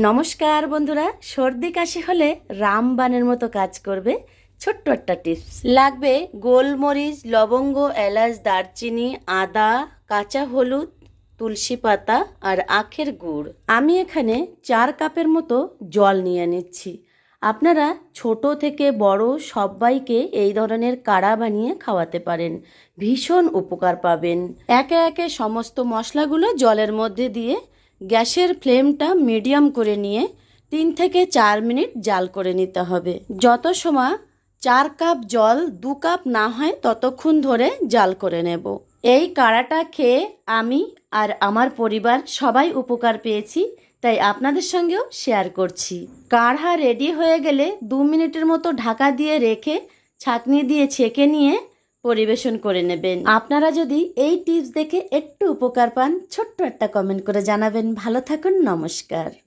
নমস্কার বন্ধুরা, সর্দি কাশি হলে রামবাণের মতো কাজ করবে ছোট্ট একটা টিপস। লাগবে গোলমরিচ, লবঙ্গ, এলাচ, দারচিনি, আদা, কাঁচা হলুদ, তুলসী পাতা আর আখের গুড়। আমি এখানে 4 কাপের মতো জল নিয়ে নিচ্ছি। আপনারা ছোট থেকে বড় সবাইকে এই ধরনের কাড়া বানিয়ে খাওয়াতে পারেন, ভীষণ উপকার পাবেন। একে একে সমস্ত মশলাগুলো জলের মধ্যে দিয়ে গ্যাসের ফ্লেমটা মিডিয়াম করে নিয়ে 3 থেকে 4 মিনিট জাল করে নিতে হবে। যত সময় 4 কাপ জল 2 কাপ না হয় ততক্ষণ ধরে জাল করে নেব। এই কাড়াটা খেয়ে আমি আর আমার পরিবার সবাই উপকার পেয়েছি, তাই আপনাদের সঙ্গেও শেয়ার করছি। কাঢ়া রেডি হয়ে গেলে 2 মিনিটের মতো ঢাকা দিয়ে রেখে ছাঁকনি দিয়ে ছেঁকে নিয়ে পরিবেশন করে নেবেন। আপনারা যদি এই টিপস দেখে একটু উপকার পান, ছোট্ট একটা কমেন্ট করে জানাবেন। ভালো থাকুন, নমস্কার।